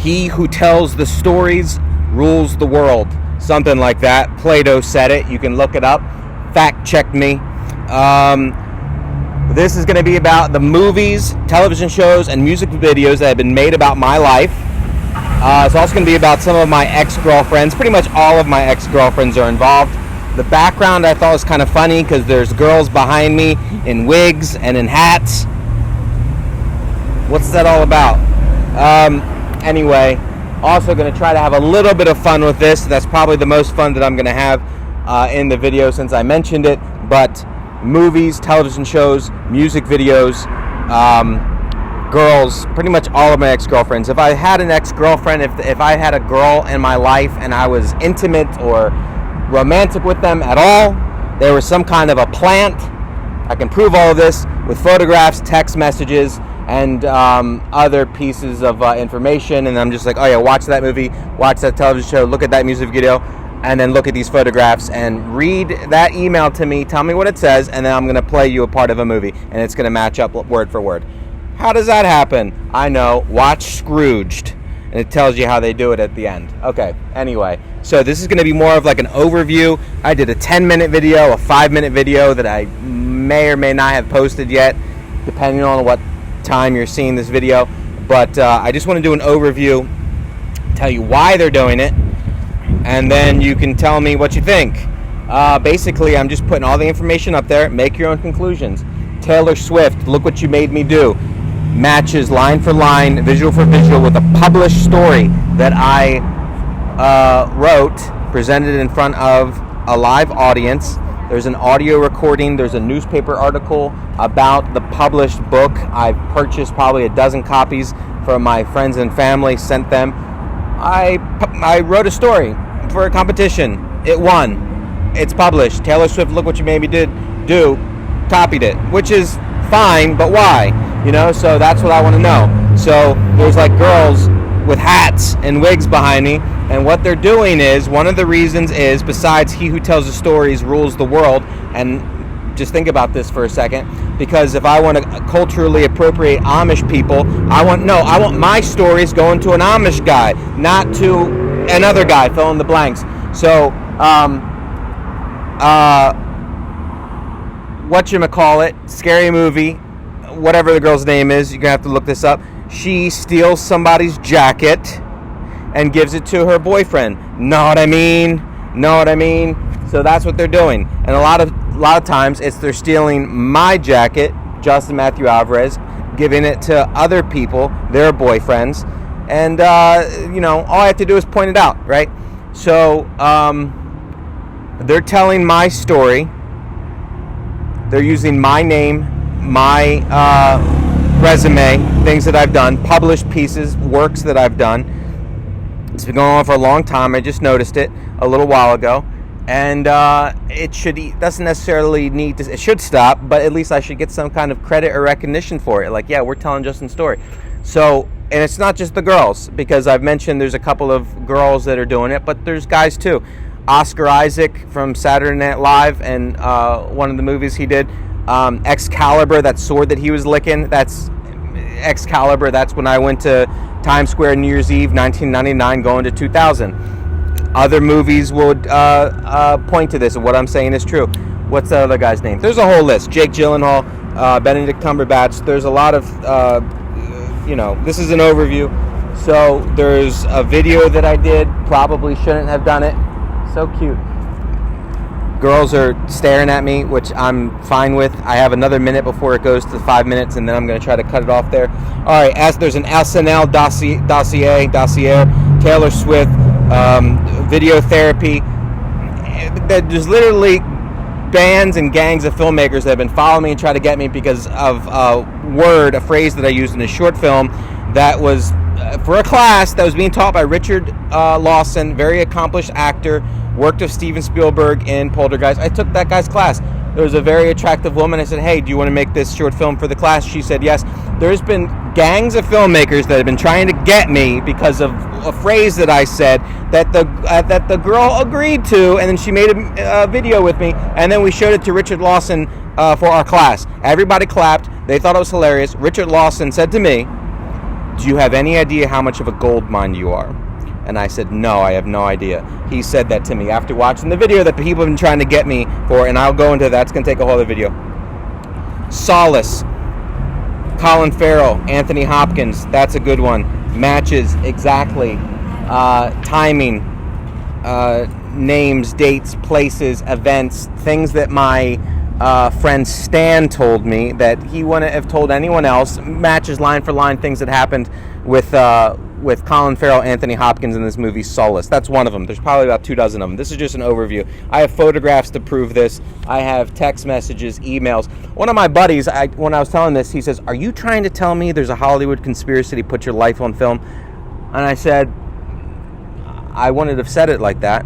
He who tells the stories rules the world. Something like that. Plato said it. You can look it up. Fact check me. This is going to be about the movies, television shows, and music videos that have been made about my life. It's also going to be about some of my ex-girlfriends. Pretty much all of my ex-girlfriends are involved. The background I thought was kind of funny because there's girls behind me in wigs and in hats. What's that all about? Anyway, also going to try to have a little bit of fun with this. That's probably the most fun that I'm going to have in the video since I mentioned it. But movies, television shows, music videos, girls, pretty much all of my ex-girlfriends. If I had an ex-girlfriend, if I had a girl in my life and I was intimate or romantic with them at all, there was some kind of a plant. I can prove all of this with photographs, text messages, and other pieces of information. And I'm just like, oh yeah, watch that movie, watch that television show, look at that music video, and then look at these photographs and read that email to me, tell me what it says, and then I'm going to play you a part of a movie, and it's going to match up word for word. How does that happen? I know. Watch Scrooged, and it tells you how they do it at the end. Okay, anyway, so this is going to be more of like an overview. I did a 10-minute video, a 5-minute video that I may or may not have posted yet, depending on what time you're seeing this video. But I just want to do an overview, tell you why they're doing it, and then you can tell me what you think. Basically, I'm just putting all the information up there. Make your own conclusions. Taylor Swift, Look What You Made Me Do, matches line for line, visual for visual with a published story that I wrote, presented in front of a live audience. There's an audio recording. There's a newspaper article about the published book. I've purchased probably a dozen copies from my friends and family, sent them. I wrote a story for a competition. It won. It's published. Taylor Swift, Look What You Made Me Do, copied it, which is fine, but why? So that's what I want to know. So there's like girls with hats and wigs behind me, and what they're doing is, one of the reasons is, besides he who tells the stories rules the world, and just think about this for a second, because if I want to culturally appropriate Amish people, I want my stories going to an Amish guy, not to another guy, fill in the blanks. So, whatchamacallit, Scary Movie, whatever the girl's name is, you're going to have to look this up. She steals somebody's jacket and gives it to her boyfriend. Know what I mean? So that's what they're doing. And a lot of times they're stealing my jacket, Justin Matthew Alvarez, giving it to other people, their boyfriends. And, all I have to do is point it out, right? So, they're telling my story. They're using my name, my resume, things that I've done, published pieces, works that I've done. It's been going on for a long time. I just noticed it a little while ago. And doesn't necessarily need to, it should stop, but at least I should get some kind of credit or recognition for it. Like, yeah, we're telling Justin's story. So, and it's not just the girls, because I've mentioned there's a couple of girls that are doing it, but there's guys too. Oscar Isaac from Saturday Night Live and one of the movies he did, Excalibur, that sword that he was licking, that's Excalibur. That's when I went to Times Square New Year's Eve 1999 going to 2000. Other movies would point to this, and what I'm saying is true. What's the other guy's name? There's a whole list. Jake Gyllenhaal, Benedict Cumberbatch. There's a lot of, this is an overview. So there's a video that I did, probably shouldn't have done it. So cute. Girls are staring at me, which I'm fine with. I have another minute before it goes to 5 minutes, and then I'm going to try to cut it off there. All right, as there's an SNL dossier, Taylor Swift, video therapy. There's literally bands and gangs of filmmakers that have been following me and trying to get me because of a phrase that I used in a short film that was for a class that was being taught by Richard Lawson, very accomplished actor, worked with Steven Spielberg in Poltergeist. I took that guy's class. There was a very attractive woman. I said, hey, do you want to make this short film for the class? She said yes. There's been gangs of filmmakers that have been trying to get me because of a phrase that I said that the girl agreed to, and then she made a video with me, and then we showed it to Richard Lawson for our class. Everybody clapped. They thought it was hilarious. Richard Lawson said to me, do you have any idea how much of a gold mine you are? And I said, no, I have no idea. He said that to me after watching the video that people have been trying to get me for, and I'll go into that. It's going to take a whole other video. Solace, Colin Farrell, Anthony Hopkins, that's a good one. Matches exactly. Timing, names, dates, places, events, things that my friend Stan told me that he wouldn't have told anyone else. Matches line for line things that happened with Colin Farrell, Anthony Hopkins in this movie Solace. That's one of them. There's probably about 24 of them. This is just an overview. I have photographs to prove this. I have text messages, emails. One of my buddies, when I was telling this, he says, "Are you trying to tell me there's a Hollywood conspiracy to put your life on film?" And I said, I wouldn't have said it like that.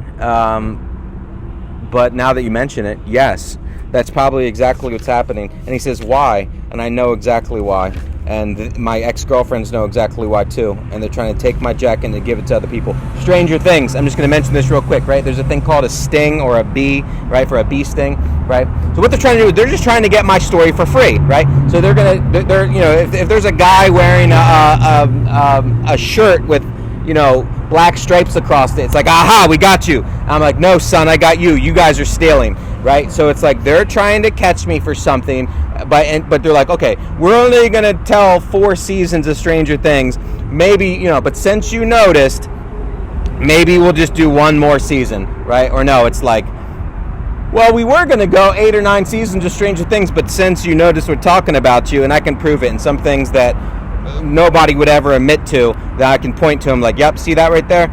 But now that you mention it, yes, that's probably exactly what's happening. And he says, why? And I know exactly why. And my ex-girlfriends know exactly why too. And they're trying to take my jacket and give it to other people. Stranger Things. I'm just going to mention this real quick, right? There's a thing called a sting or a bee, right? For a bee sting, right? So what they're trying to do, they're just trying to get my story for free, right? So they're if there's a guy wearing a shirt with, black stripes across it, it's like, aha, we got you. I'm like, no, son, I got you. You guys are stealing, right? So it's like they're trying to catch me for something. But they're like, okay, we're only going to tell 4 seasons of Stranger Things. Maybe, but since you noticed, maybe we'll just do 1 more season, right? Or no, it's like, well, we were going to go 8 or 9 seasons of Stranger Things, but since you noticed we're talking about you, and I can prove it, and some things that nobody would ever admit to, that I can point to them like, yep, see that right there?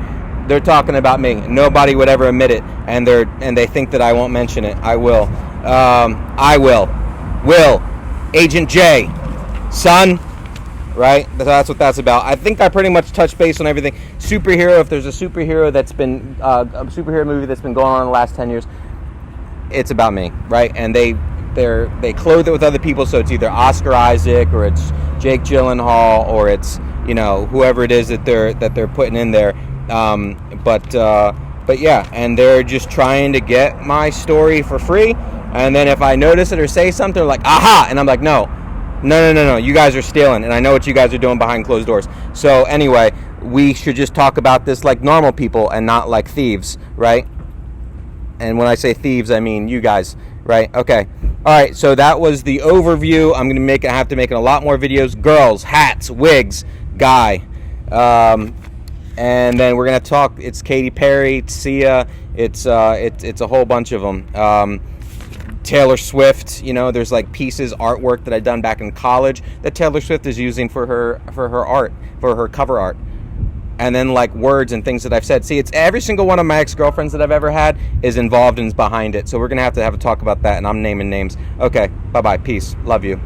They're talking about me. Nobody would ever admit it, and they think that I won't mention it. I will. I will. Will, Agent J, son, right? That's what that's about. I think I pretty much touched base on everything. Superhero, if there's a superhero that's been, a superhero movie that's been going on in the last 10 years, it's about me, right? And they clothe it with other people, so it's either Oscar Isaac or it's Jake Gyllenhaal or it's, whoever it is that they're putting in there. But yeah, and they're just trying to get my story for free. And then if I notice it or say something, they're like, aha! And I'm like, no, you guys are stealing. And I know what you guys are doing behind closed doors. So anyway, we should just talk about this like normal people and not like thieves, right? And when I say thieves, I mean you guys, right? Okay. All right, so that was the overview. I'm going to have to make a lot more videos. Girls, hats, wigs, guy. And then we're going to talk, it's Katy Perry, it's Sia, it's a whole bunch of them. Taylor Swift, there's like pieces, artwork that I've done back in college that Taylor Swift is using for her art, for her cover art. And then like words and things that I've said. See, it's every single one of my ex-girlfriends that I've ever had is involved and is behind it. So we're going to have a talk about that, and I'm naming names. Okay, bye-bye, peace, love you.